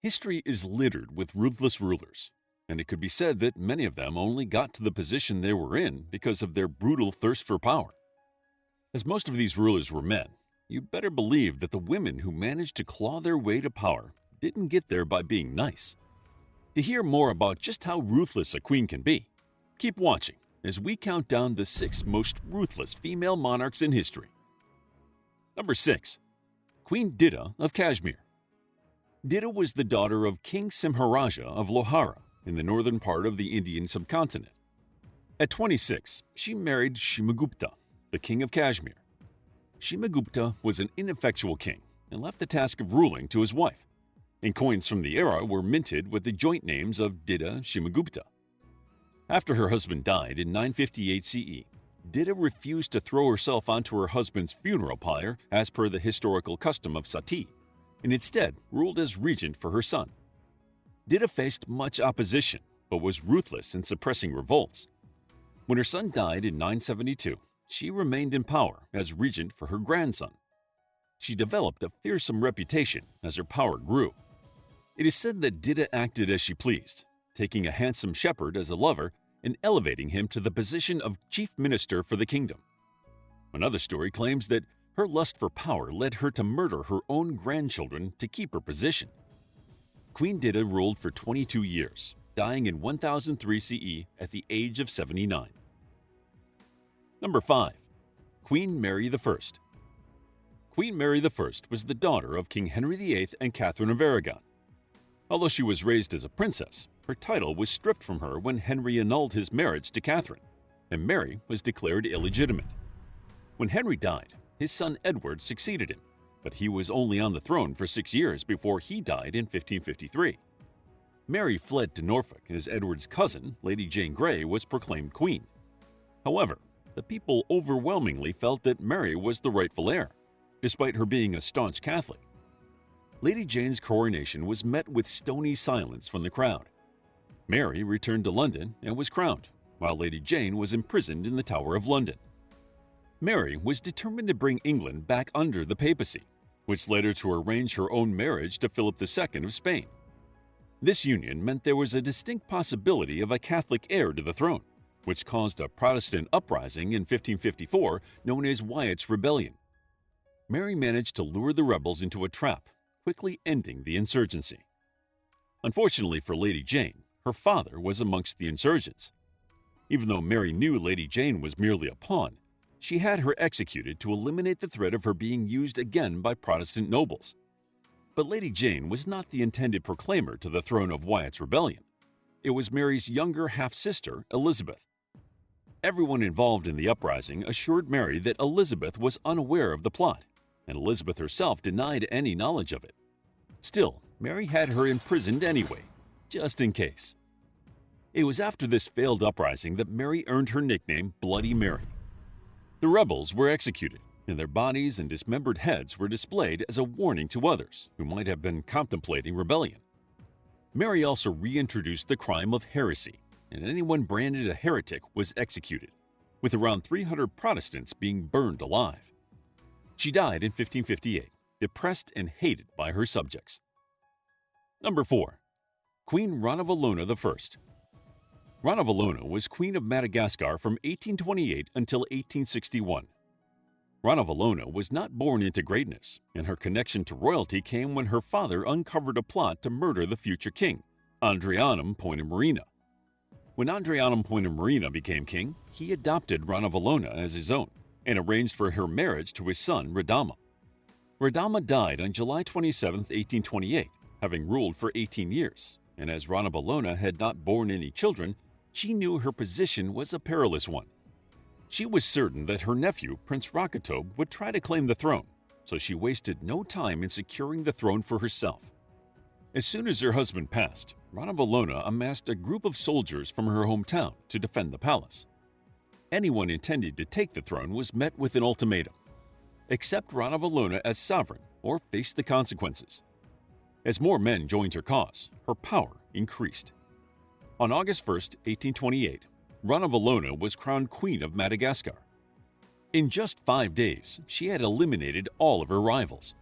History is littered with ruthless rulers, and it could be said that many of them only got to the position they were in because of their brutal thirst for power. As most of these rulers were men, you'd better believe that the women who managed to claw their way to power didn't get there by being nice. To hear more about just how ruthless a queen can be, keep watching as we count down the 6 most ruthless female monarchs in history. Number 6. Queen Didda of Kashmir. Didda was the daughter of King Simharaja of Lohara in the northern part of the Indian subcontinent. At 26, she married Shimagupta, the king of Kashmir. Shimagupta was an ineffectual king and left the task of ruling to his wife, and coins from the era were minted with the joint names of Didda Shimagupta. After her husband died in 958 CE, Didda refused to throw herself onto her husband's funeral pyre as per the historical custom of sati, and instead ruled as regent for her son. Didda faced much opposition, but was ruthless in suppressing revolts. When her son died in 972, she remained in power as regent for her grandson. She developed a fearsome reputation as her power grew. It is said that Didda acted as she pleased, taking a handsome shepherd as a lover and elevating him to the position of chief minister for the kingdom. Another story claims that her lust for power led her to murder her own grandchildren to keep her position. Queen Didda ruled for 22 years, dying in 1003 CE at the age of 79. Number 5. Queen Mary I. Queen Mary I was the daughter of King Henry VIII and Catherine of Aragon. Although she was raised as a princess, her title was stripped from her when Henry annulled his marriage to Catherine, and Mary was declared illegitimate. When Henry died, his son Edward succeeded him, but he was only on the throne for 6 years before he died in 1553. Mary fled to Norfolk as Edward's cousin, Lady Jane Grey, was proclaimed queen. However, the people overwhelmingly felt that Mary was the rightful heir, despite her being a staunch Catholic. Lady Jane's coronation was met with stony silence from the crowd. Mary returned to London and was crowned, while Lady Jane was imprisoned in the Tower of London. Mary was determined to bring England back under the papacy, which led her to arrange her own marriage to Philip II of Spain. This union meant there was a distinct possibility of a Catholic heir to the throne, which caused a Protestant uprising in 1554 known as Wyatt's Rebellion. Mary managed to lure the rebels into a trap, quickly ending the insurgency. Unfortunately for Lady Jane, her father was amongst the insurgents. Even though Mary knew Lady Jane was merely a pawn, she had her executed to eliminate the threat of her being used again by Protestant nobles. But Lady Jane was not the intended proclaimer to the throne of Wyatt's Rebellion. It was Mary's younger half-sister, Elizabeth. Everyone involved in the uprising assured Mary that Elizabeth was unaware of the plot, and Elizabeth herself denied any knowledge of it. Still, Mary had her imprisoned anyway, just in case. It was after this failed uprising that Mary earned her nickname Bloody Mary. The rebels were executed, and their bodies and dismembered heads were displayed as a warning to others who might have been contemplating rebellion. Mary also reintroduced the crime of heresy, and anyone branded a heretic was executed, with around 300 Protestants being burned alive. She died in 1558, depressed and hated by her subjects. Number 4. Queen Ranavalona I. Ranavalona was Queen of Madagascar from 1828 until 1861. Ranavalona was not born into greatness, and her connection to royalty came when her father uncovered a plot to murder the future king, Andrianum Poinamarina. When Andrianum Poinamarina became king, he adopted Ranavalona as his own and arranged for her marriage to his son Radama. Radama died on July 27, 1828, having ruled for 18 years, and as Ranavalona had not borne any children, she knew her position was a perilous one. She was certain that her nephew, Prince Rakatob, would try to claim the throne, so she wasted no time in securing the throne for herself. As soon as her husband passed, Ranavalona amassed a group of soldiers from her hometown to defend the palace. Anyone intending to take the throne was met with an ultimatum: accept Ranavalona as sovereign or face the consequences. As more men joined her cause, her power increased. On August 1, 1828, Ranavalona was crowned Queen of Madagascar. In just 5 days, she had eliminated all of her rivals.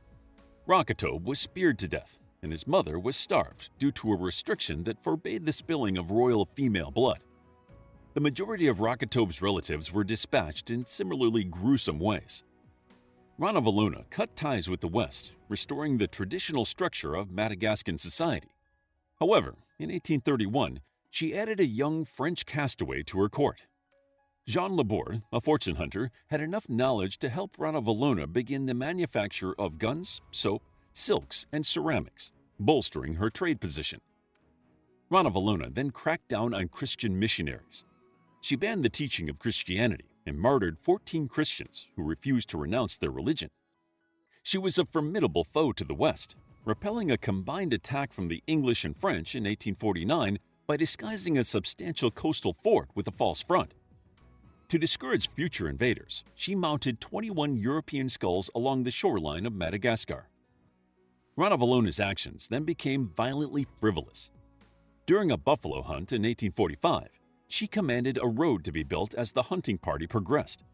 Rakatob was speared to death, and his mother was starved due to a restriction that forbade the spilling of royal female blood. The majority of Rakatobe's relatives were dispatched in similarly gruesome ways. Ranavalona cut ties with the West, restoring the traditional structure of Madagascan society. However, in 1831, she added a young French castaway to her court. Jean Laborde, a fortune hunter, had enough knowledge to help Ranavalona begin the manufacture of guns, soap, silks, and ceramics, bolstering her trade position. Ranavalona then cracked down on Christian missionaries. She banned the teaching of Christianity and martyred 14 Christians who refused to renounce their religion. She was a formidable foe to the West, repelling a combined attack from the English and French in 1849 by disguising a substantial coastal fort with a false front. To discourage future invaders, she mounted 21 European skulls along the shoreline of Madagascar. Ranavalona's actions then became violently frivolous. During a buffalo hunt in 1845, she commanded a road to be built as the hunting party progressed.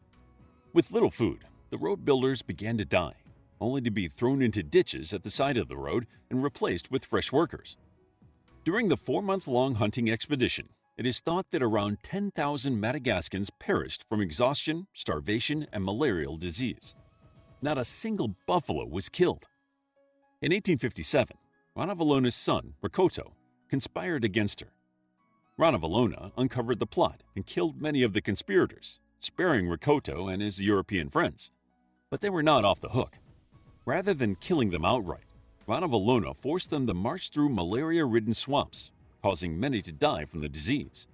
With little food, the road builders began to die, only to be thrown into ditches at the side of the road and replaced with fresh workers. During the 4-month-long hunting expedition, it is thought that around 10,000 Madagascans perished from exhaustion, starvation, and malarial disease. Not a single buffalo was killed. In 1857, Ranavalona's son, Rakoto, conspired against her. Ranavalona uncovered the plot and killed many of the conspirators, sparing Rakoto and his European friends. But they were not off the hook. Rather than killing them outright, Ranavalona forced them to march through malaria-ridden swamps, causing many to die from the disease.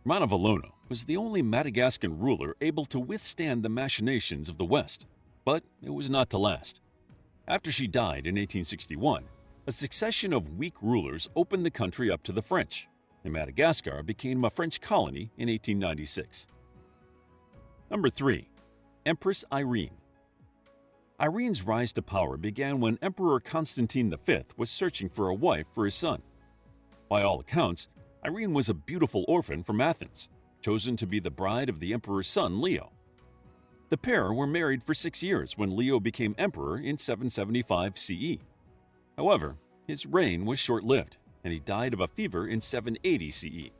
Ranavalona was the only Madagascan ruler able to withstand the machinations of the West, but it was not to last. After she died in 1861, a succession of weak rulers opened the country up to the French, and Madagascar became a French colony in 1896. Number 3. Empress Irene. Irene's rise to power began when Emperor Constantine V was searching for a wife for his son. By all accounts, Irene was a beautiful orphan from Athens, chosen to be the bride of the emperor's son Leo. The pair were married for 6 years when Leo became emperor in 775 CE. However, his reign was short-lived, and he died of a fever in 780 CE.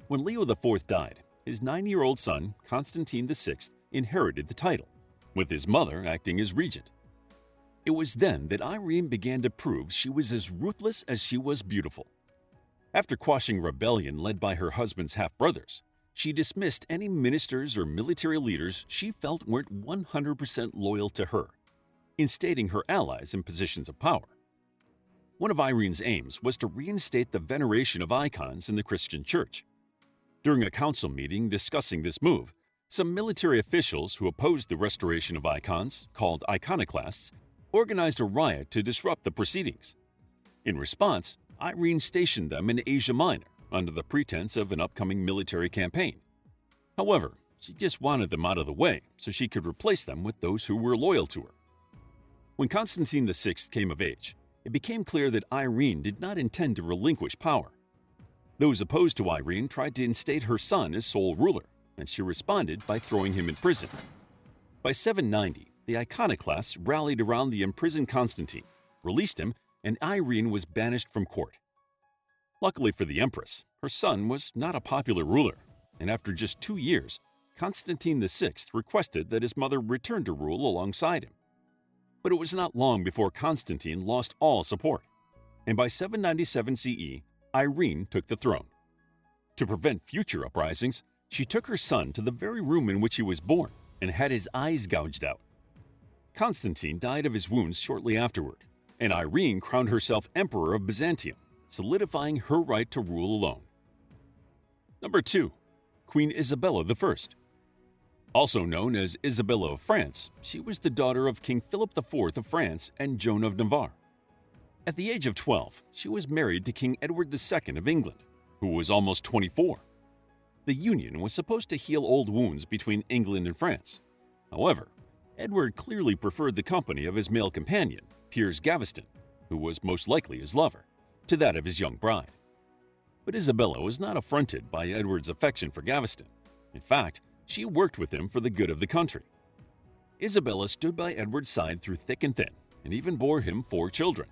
When Leo IV died, his 9-year-old son, Constantine VI, inherited the title, with his mother acting as regent. It was then that Irene began to prove she was as ruthless as she was beautiful. After quashing rebellion led by her husband's half-brothers, she dismissed any ministers or military leaders she felt weren't 100% loyal to her, instating her allies in positions of power. One of Irene's aims was to reinstate the veneration of icons in the Christian Church. During a council meeting discussing this move, some military officials who opposed the restoration of icons, called iconoclasts, organized a riot to disrupt the proceedings. In response, Irene stationed them in Asia Minor under the pretense of an upcoming military campaign. However, she just wanted them out of the way so she could replace them with those who were loyal to her. When Constantine VI came of age, it became clear that Irene did not intend to relinquish power. Those opposed to Irene tried to instate her son as sole ruler, and she responded by throwing him in prison. By 790, the iconoclasts rallied around the imprisoned Constantine, released him, and Irene was banished from court. Luckily for the empress, her son was not a popular ruler, and after just 2 years, Constantine VI requested that his mother return to rule alongside him. But it was not long before Constantine lost all support, and by 797 CE, Irene took the throne. To prevent future uprisings, she took her son to the very room in which he was born and had his eyes gouged out. Constantine died of his wounds shortly afterward, and Irene crowned herself Emperor of Byzantium, solidifying her right to rule alone. Number 2. Queen Isabella I. Also known as Isabella of France, she was the daughter of King Philip IV of France and Joan of Navarre. At the age of 12, she was married to King Edward II of England, who was almost 24. The union was supposed to heal old wounds between England and France. However, Edward clearly preferred the company of his male companion, Piers Gaveston, who was most likely his lover, to that of his young bride. But Isabella was not affronted by Edward's affection for Gaveston. In fact, she worked with him for the good of the country. Isabella stood by Edward's side through thick and thin, and even bore him 4 children.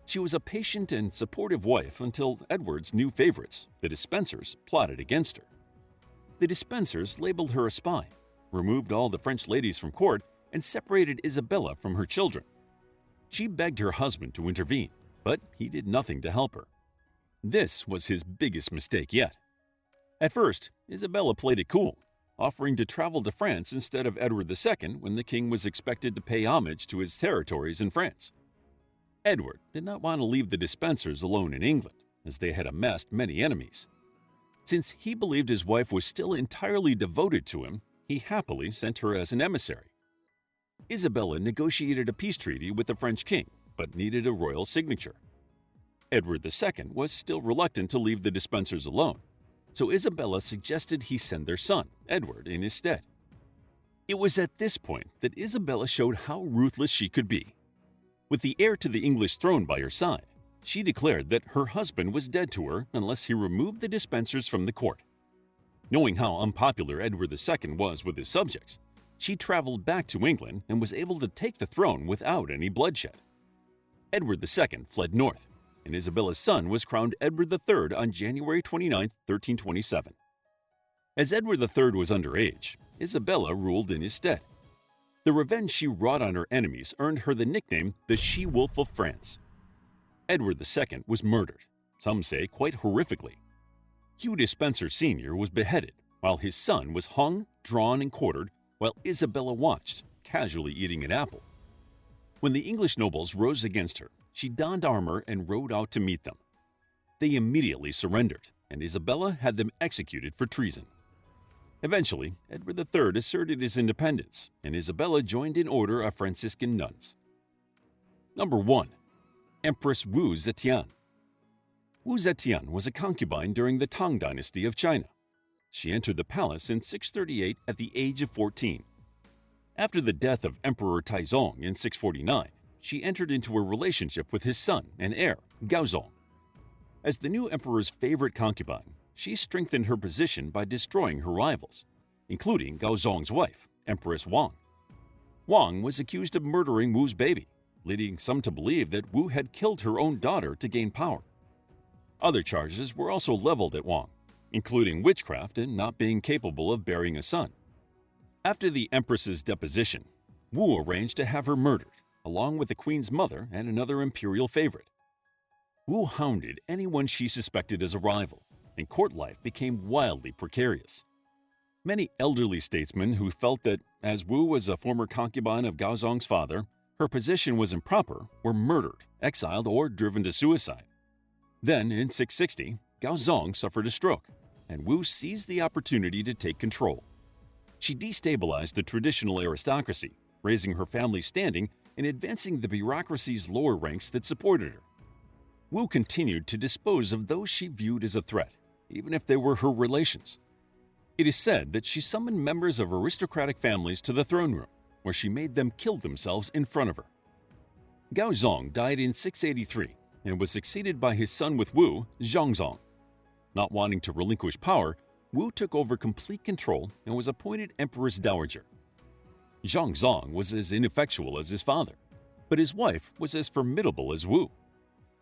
She was a patient and supportive wife until Edward's new favorites, the Despensers, plotted against her. The Despensers labeled her a spy, removed all the French ladies from court, and separated Isabella from her children. She begged her husband to intervene, but he did nothing to help her. This was his biggest mistake yet. At first, Isabella played it cool, offering to travel to France instead of Edward II when the king was expected to pay homage to his territories in France. Edward did not want to leave the Despensers alone in England, as they had amassed many enemies. Since he believed his wife was still entirely devoted to him, he happily sent her as an emissary. Isabella negotiated a peace treaty with the French king, but needed a royal signature. Edward II was still reluctant to leave the Despensers alone, so Isabella suggested he send their son, Edward, in his stead. It was at this point that Isabella showed how ruthless she could be. With the heir to the English throne by her side, she declared that her husband was dead to her unless he removed the Despensers from the court. Knowing how unpopular Edward II was with his subjects, she traveled back to England and was able to take the throne without any bloodshed. Edward II fled north, and Isabella's son was crowned Edward III on January 29, 1327. As Edward III was underage, Isabella ruled in his stead. The revenge she wrought on her enemies earned her the nickname the She-Wolf of France. Edward II was murdered, some say quite horrifically. Hugh Despenser Sr. was beheaded, while his son was hung, drawn, and quartered, while Isabella watched, casually eating an apple. When the English nobles rose against her, she donned armor and rode out to meet them. They immediately surrendered, and Isabella had them executed for treason. Eventually, Edward III asserted his independence, and Isabella joined an order of Franciscan nuns. Number 1. Empress Wu Zetian. Wu Zetian was a concubine during the Tang dynasty of China. She entered the palace in 638 at the age of 14. After the death of Emperor Taizong in 649, she entered into a relationship with his son and heir, Gaozong. As the new emperor's favorite concubine, she strengthened her position by destroying her rivals, including Gaozong's wife, Empress Wang. Wang was accused of murdering Wu's baby, leading some to believe that Wu had killed her own daughter to gain power. Other charges were also leveled at Wang, including witchcraft and not being capable of bearing a son. After the empress's deposition, Wu arranged to have her murdered, along with the queen's mother and another imperial favorite. Wu hounded anyone she suspected as a rival, and court life became wildly precarious. Many elderly statesmen who felt that, as Wu was a former concubine of Gaozong's father, her position was improper, were murdered, exiled, or driven to suicide. Then, in 660, Gaozong suffered a stroke, and Wu seized the opportunity to take control. She destabilized the traditional aristocracy, raising her family's standing and advancing the bureaucracy's lower ranks that supported her. Wu continued to dispose of those she viewed as a threat, even if they were her relations. It is said that she summoned members of aristocratic families to the throne room, where she made them kill themselves in front of her. Gaozong died in 683 and was succeeded by his son with Wu, Zhongzong. Not wanting to relinquish power, Wu took over complete control and was appointed Empress Dowager. Zhongzong was as ineffectual as his father, but his wife was as formidable as Wu.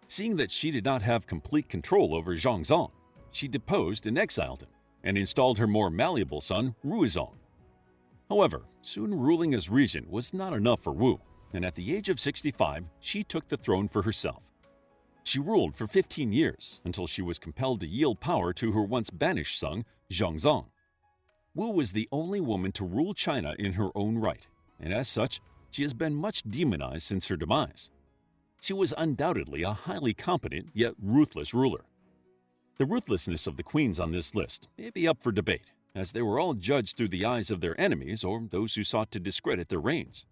Seeing that she did not have complete control over Zhongzong, she deposed and exiled him, and installed her more malleable son, Ruizong. However, soon ruling as regent was not enough for Wu, and at the age of 65, she took the throne for herself. She ruled for 15 years until she was compelled to yield power to her once banished son, Zhongzong. Wu was the only woman to rule China in her own right, and as such, she has been much demonized since her demise. She was undoubtedly a highly competent yet ruthless ruler. The ruthlessness of the queens on this list may be up for debate, as they were all judged through the eyes of their enemies or those who sought to discredit their reigns.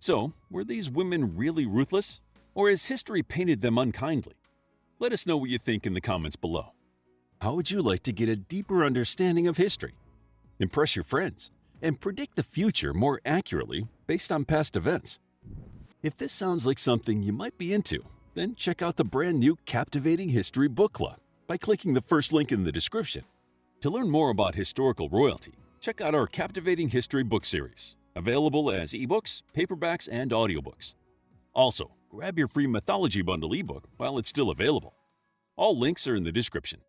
So, were these women really ruthless, or has history painted them unkindly? Let us know what you think in the comments below. How would you like to get a deeper understanding of history, impress your friends, and predict the future more accurately based on past events? If this sounds like something you might be into, then check out the brand new Captivating History Book Club by clicking the first link in the description. To learn more about historical royalty, check out our Captivating History book series, available as ebooks, paperbacks, and audiobooks. Also, grab your free Mythology Bundle ebook while it's still available. All links are in the description.